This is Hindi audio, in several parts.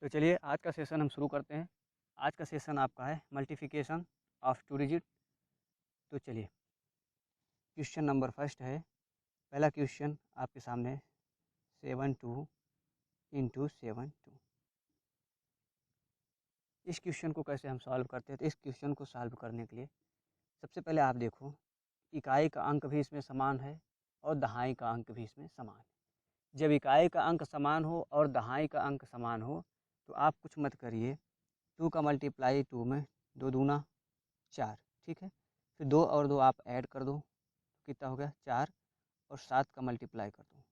तो चलिए आज का सेशन हम शुरू करते हैं। आज का सेशन आपका है मल्टीप्लिकेशन ऑफ टू डिजिट। तो चलिए क्वेश्चन नंबर फर्स्ट है। पहला क्वेश्चन आपके सामने 72 इंटू 72। इस क्वेश्चन को कैसे हम सॉल्व करते हैं, तो इस क्वेश्चन को सॉल्व करने के लिए सबसे पहले आप देखो इकाई का अंक भी इसमें समान है और दहाई का अंक भी इसमें समान है। जब इकाई का अंक समान हो और दहाई का अंक समान हो तो आप कुछ मत करिए, 2 का मल्टीप्लाई 2 में 2 दूना 4, ठीक है। फिर 2 और 2 आप ऐड कर दो, कितना हो गया 4, और 7 का मल्टीप्लाई कर दो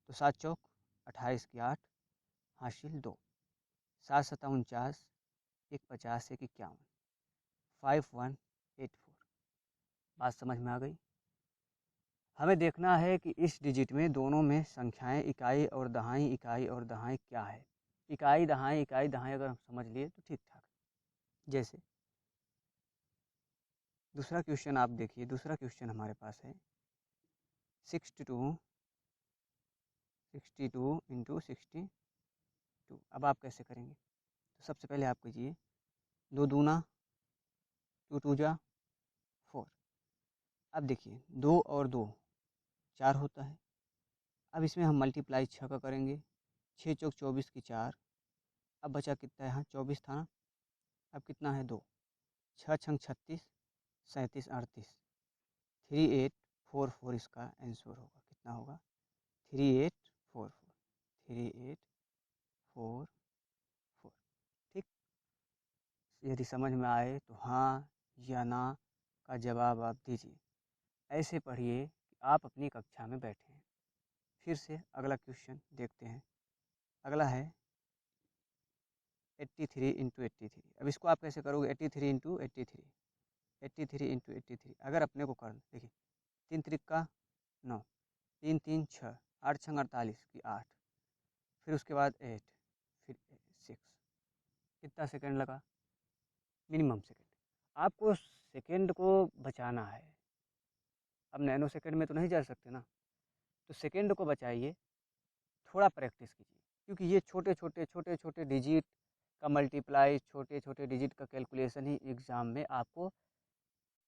तो 7 चौक 28 की 8 हासिल 2, 7 सता 49, 1 50 1 51, 5184। बात समझ में आ गई। हमें देखना है कि इस डिजिट में दोनों में संख्याएं इकाई और दहाई क्या है। इकाई दहाई अगर हम समझ लिए तो ठीक ठाक। जैसे दूसरा क्वेश्चन आप देखिए, दूसरा क्वेश्चन हमारे पास है 62 इंटू 62। अब आप कैसे करेंगे, तो सबसे पहले आप कीजिए 2 दूना 2 टू जा 4। अब देखिए 2 और 2 4 होता है। अब इसमें हम मल्टीप्लाई 6 का करेंगे, 6 चौक 24 की 4। अब बचा कितना है, यहाँ 24 था ना, अब कितना है 2, 6 छंग 36, 37 38, 3844 इसका आंसर होगा। कितना होगा 3844, 3844। ठीक। यदि समझ में आए तो हाँ या ना का जवाब आप दीजिए। ऐसे पढ़िए कि आप अपनी कक्षा में बैठे हैं। फिर से अगला क्वेश्चन देखते हैं। अगला है 83 इंटू 83। अब इसको आप कैसे करोगे, 83 इंटू 83, 83 इंटू 83। अगर अपने को करना, देखिए 3 त्रिक का 9, 3 3 6, 8 छंग 48 की 8, फिर उसके बाद 8, फिर 6। कितना सेकंड लगा, मिनिमम सेकंड। आपको सेकंड को बचाना है। अब नैनो सेकंड में तो नहीं जा सकते ना, तो सेकंड को बचाइए, थोड़ा प्रैक्टिस कीजिए। क्योंकि ये छोटे छोटे डिजिट का मल्टीप्लाई, छोटे छोटे डिजिट का कैलकुलेशन ही एग्ज़ाम में आपको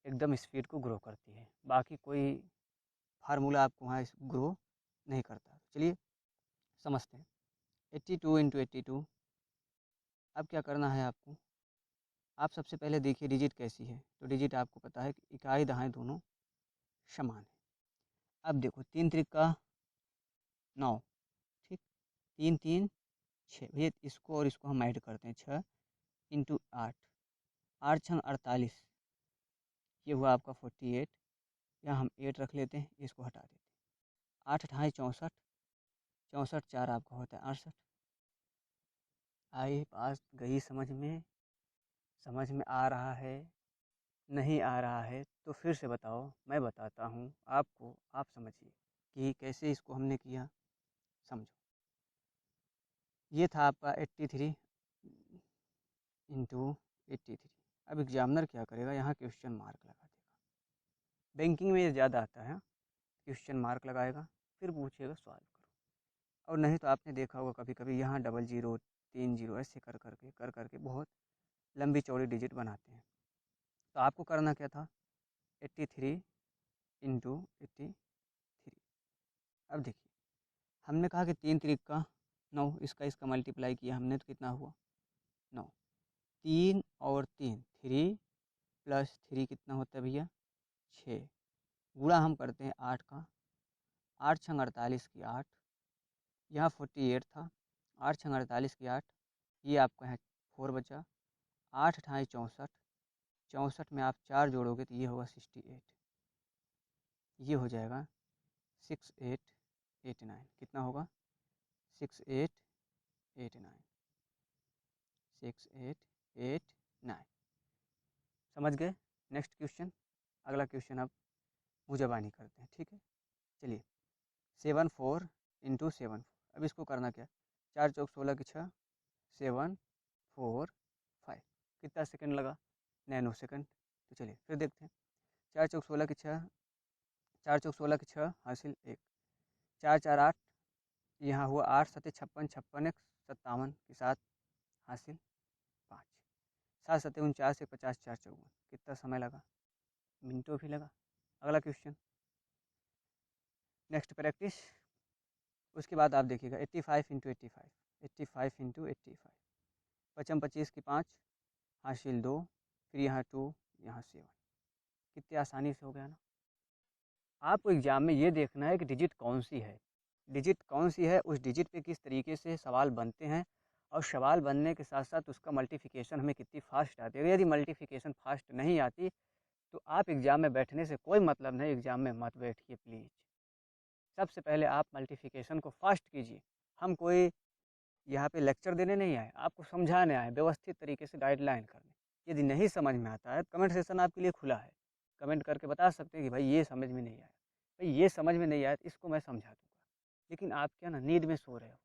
एकदम स्पीड को ग्रो करती है। बाकी कोई फार्मूला आपको वहाँ ग्रो नहीं करता। चलिए समझते हैं। 82 इंटू 82। अब क्या करना है आपको, आप सबसे पहले देखिए डिजिट कैसी है। तो डिजिट आपको पता है कि इकाई दहाई दोनों समान है। अब देखो 3 त्रिक का 9, ठीक, 3 3 6। भैया इसको और इसको हम ऐड करते हैं, 6 इंटू 8, 8 छंग 48, ये हुआ आपका 48। यहाँ हम 8 रख लेते हैं, इसको हटा देते हैं। 8 अठाई 64, 64 4 आपका होता है 68। आई बात गई समझ में आ रहा है, नहीं आ रहा है तो फिर से बताओ, मैं बताता हूँ आपको, आप समझिए कि कैसे इसको हमने किया। समझो, ये था आपका 83 इंटू 83। अब एग्जामिनर क्या करेगा, यहाँ क्वेश्चन मार्क लगा देगा। बैंकिंग में ये ज़्यादा आता है, क्वेश्चन मार्क लगाएगा, फिर पूछेगा सॉल्व करो। और नहीं तो आपने देखा होगा कभी कभी यहाँ 00 3 0 ऐसे कर करके बहुत लंबी चौड़ी डिजिट बनाते हैं। तो आपको करना क्या था, 83 इंटू 83। अब देखिए हमने कहा कि 3 त्रिक का 9, इसका मल्टीप्लाई किया हमने तो कितना हुआ 9। 3 और 3 3 प्लस 3 कितना होता है भैया 6। गुणा हम करते हैं 8 का, 8 छंग 48 की 8, यहाँ 48 था, 8 छंग 48 की 8, ये आपका है 4 बचा। 8 अठाई 64, 64 में आप 4 जोड़ोगे तो ये होगा 68, ये हो जाएगा 6889। कितना होगा 6889, 6889। समझ गए। नेक्स्ट क्वेश्चन, अगला क्वेश्चन अब भुजबानी करते हैं, ठीक है। चलिए 74 इंटू 74। अब इसको करना क्या, 4 चौक 16 की 6, 7 4 5। कितना सेकंड लगा, नैनो सेकंड। तो चलिए फिर देखते हैं। 4 चौक 16 की 6, 4 चौक 16 की 6 हासिल 1, 4 4 8, यहाँ हुआ 8 सत्ते 56, 56 1 57 के साथ हासिल 5। 7 7 49 1 50 4 54। कितना समय लगा? मिनटों भी लगा। अगला क्वेश्चन, नेक्स्ट प्रैक्टिस। उसके बाद आप देखिएगा 85 इंटू 85, 85 इंटू 85, 55 25 की 5, हासिल 2, फिर यहाँ 2, यहाँ 7। कितनी आसानी से हो गया ना। आपको एग्जाम में ये देखना है कि डिजिट कौन सी है, डिजिट कौन सी है, उस डिजिट पे किस तरीके से सवाल बनते हैं, और सवाल बनने के साथ साथ उसका मल्टीप्लिकेशन हमें कितनी फास्ट आती है। यदि मल्टीप्लिकेशन फास्ट नहीं आती तो आप एग्ज़ाम में बैठने से कोई मतलब नहीं, एग्ज़ाम में मत बैठिए प्लीज़। सबसे पहले आप मल्टीप्लिकेशन को फास्ट कीजिए। हम कोई यहाँ पे लेक्चर देने नहीं आए, आपको समझाने आए, व्यवस्थित तरीके से गाइडलाइन करने। यदि नहीं समझ में आता है, कमेंट सेक्शन आपके लिए खुला है, कमेंट करके बता सकते हैं कि भाई ये समझ में नहीं आया, भाई ये समझ में नहीं आया तो इसको मैं समझा दूँगा। लेकिन आप क्या ना नींद में सो रहे हो,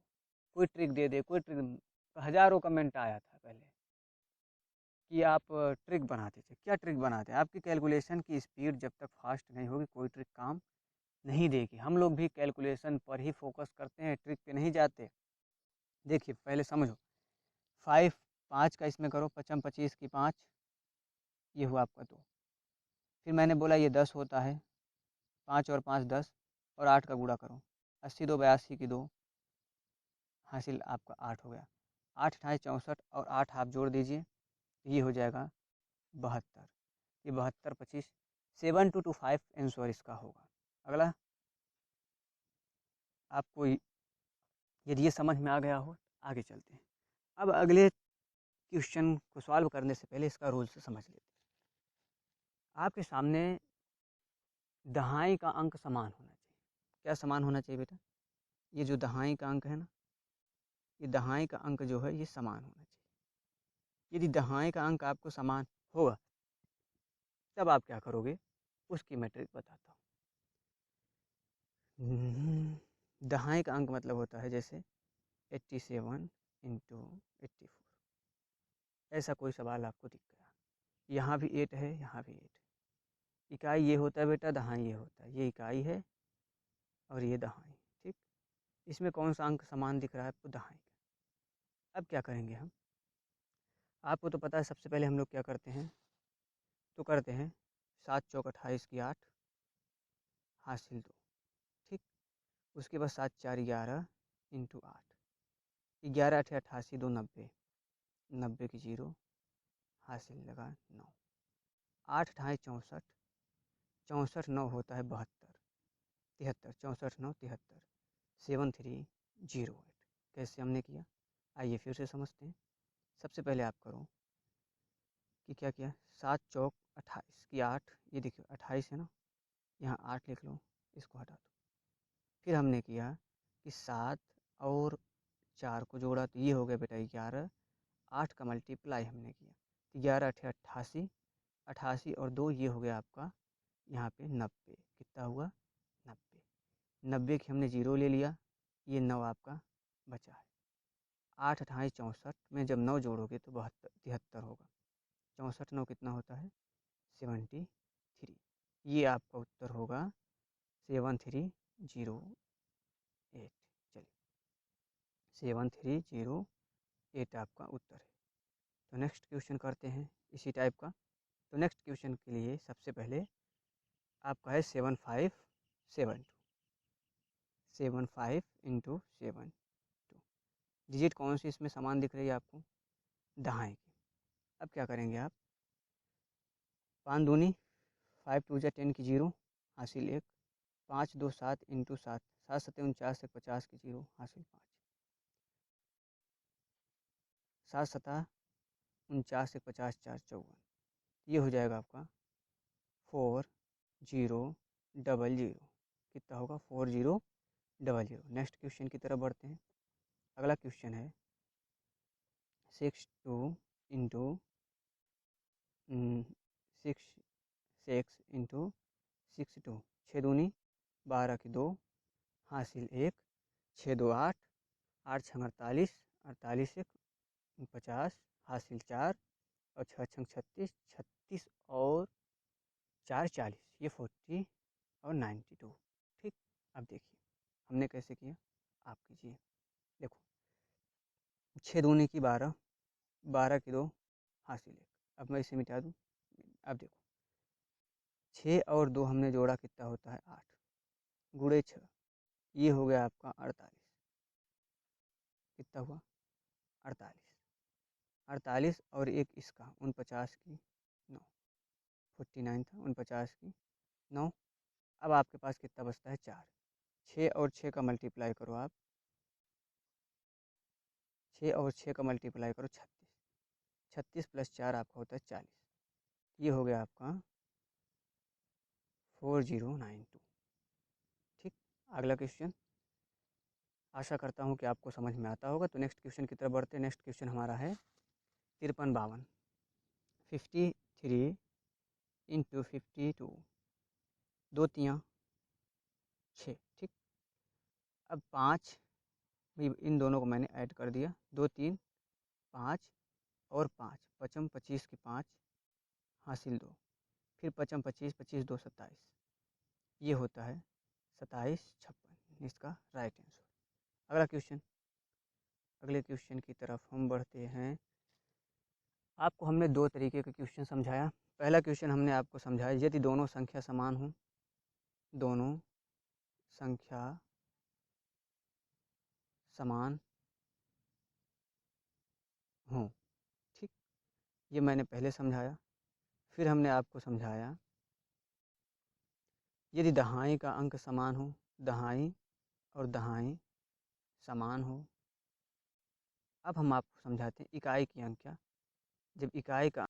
कोई ट्रिक दे दे, कोई ट्रिक, हज़ारों कमेंट आया था पहले कि आप ट्रिक बनाते थे। क्या ट्रिक बनाते? आपकी कैलकुलेशन की स्पीड जब तक फास्ट नहीं होगी कोई ट्रिक काम नहीं देगी। हम लोग भी कैलकुलेशन पर ही फोकस करते हैं, ट्रिक पे नहीं जाते। देखिए पहले समझो, 5 5 का इसमें करो, 55 25 की 5, ये हुआ आपका 2। फिर मैंने बोला ये 10 होता है, 5 और 5 10, और 8 का गुणा करो, 80 2 82 की 2, हासिल आपका 8 हो गया। 8 28 64 और 8 आप जोड़ दीजिए, ये हो जाएगा 72। ये 72 25, 7225 आंसर इसका होगा। अगला, आपको यदि ये समझ में आ गया हो आगे चलते हैं। अब अगले क्वेश्चन को सॉल्व करने से पहले इसका रूल से समझ लेते हैं। आपके सामने दहाई का अंक समान होना चाहिए। क्या समान होना चाहिए बेटा? ये जो दहाई का अंक है ना, ये दहाई का अंक जो है ये समान होना चाहिए। यदि दहाई का अंक आपको समान होगा तब आप क्या करोगे, उसकी मैं ट्रिक बताता हूँ। दहाई का अंक मतलब होता है जैसे 87 इंटू 84। ऐसा कोई सवाल आपको दिख गया, यहाँ भी 8 है, यहाँ भी 8। इकाई ये होता है बेटा, दहाई ये होता है, ये इकाई है और ये दहाई। ठीक, इसमें कौन सा अंक समान दिख रहा है आपको? दहाई का। अब क्या करेंगे हम, आपको तो पता है सबसे पहले हम लोग क्या करते हैं, तो करते हैं 7 चौक 28 की 8, हासिल 2। ठीक, उसके बाद 7 4 11 इंटू 8, 11 8 88 2 90, 90 की 0, हासिल लगा 9। 8 28 64, 64 9 होता है 72, 73, 64 9 73, 7308। कैसे हमने किया, आइए फिर से समझते हैं। सबसे पहले आप करो कि क्या किया, 7 चौक 28 की 8, ये देखिए 28 है ना, यहाँ 8 लिख लो, इसको हटा दो। फिर हमने किया कि 7 और 4 को जोड़ा तो ये हो गया बेटा 11, 8 का मल्टीप्लाई हमने किया तो 11 8 88, 88 और 2 ये हो गया आपका यहाँ पे 90। कितना हुआ? 90। 90 की हमने 0 ले लिया, ये 9 आपका बचा है। 8 28 64 में जब 9 जोड़ोगे तो 72 73 होगा। 64 9 कितना होता है? 73। ये आपका उत्तर होगा 7308। चलिए 7308 आपका उत्तर है। तो नेक्स्ट क्वेश्चन करते हैं इसी टाइप का। तो नेक्स्ट क्वेश्चन के लिए सबसे पहले आपका है 7572, 75 इंटू 72। डिजिट कौन सी इसमें समान दिख रही है आपको? दहाई की। अब क्या करेंगे आप, 5 दूनी 5 2 जा 10 की 0, हासिल 1, 5 2 7 इंटू 7, 7 7 49 1 50 की 0, हासिल 5, 7 7 49 1 50 4 54। ये हो जाएगा आपका 4000। कितना होगा? 4000। नेक्स्ट क्वेश्चन की तरफ बढ़ते हैं। अगला क्वेश्चन है 62 इंटू 6 इंटू 62, 6 दूनी 12 की 2, हासिल 1, 6 2 8, 8 छंग 48, 48 1 50, हासिल 4, और 6 छंग 36, 36 और 4 40, ये 40 और 92। ठीक, अब देखिए हमने कैसे किया, आप कीजिए। देखो 6 दूनी की 12, 12 की 2 हासिल 1। अब मैं इसे मिटा दूँ। अब देखो 6 और 2 हमने जोड़ा कितना होता है 8 गुणे 6, ये हो गया आपका 48। कितना हुआ 48। 48 और एक इसका 49 की 9, 49 था 49 की 9। अब आपके पास कितना बचता है 4। 6 और 6 का मल्टीप्लाई करो आप, 6 और 6 का मल्टीप्लाई करो 36। 36 प्लस 4 आपका होता है 40। ये हो गया आपका 4092। ठीक, अगला क्वेश्चन आशा करता हूँ कि आपको समझ में आता होगा। तो नेक्स्ट क्वेश्चन की तरफ बढ़ते हैं। नेक्स्ट क्वेश्चन हमारा है 5352। 53 इंटू 52, 2 तियाँ 6। ठीक, अब 5 भी इन दोनों को मैंने ऐड कर दिया, 2 3 5 और 5 पचम 25 की 5 हासिल 2, फिर पचम 25 25 2 27, ये होता है 27 56, इसका राइट आंसर। अगला क्वेश्चन, अगले क्वेश्चन की तरफ हम बढ़ते हैं। आपको हमने दो तरीके का क्वेश्चन समझाया। पहला क्वेश्चन हमने आपको समझाया यदि दोनों संख्या समान हो, दोनों संख्या समान हो। ठीक, ये मैंने पहले समझाया। फिर हमने आपको समझाया यदि दहाई का अंक समान हो, दहाई और दहाई समान हो। अब हम आपको समझाते हैं इकाई की संख्या। जब इकाई का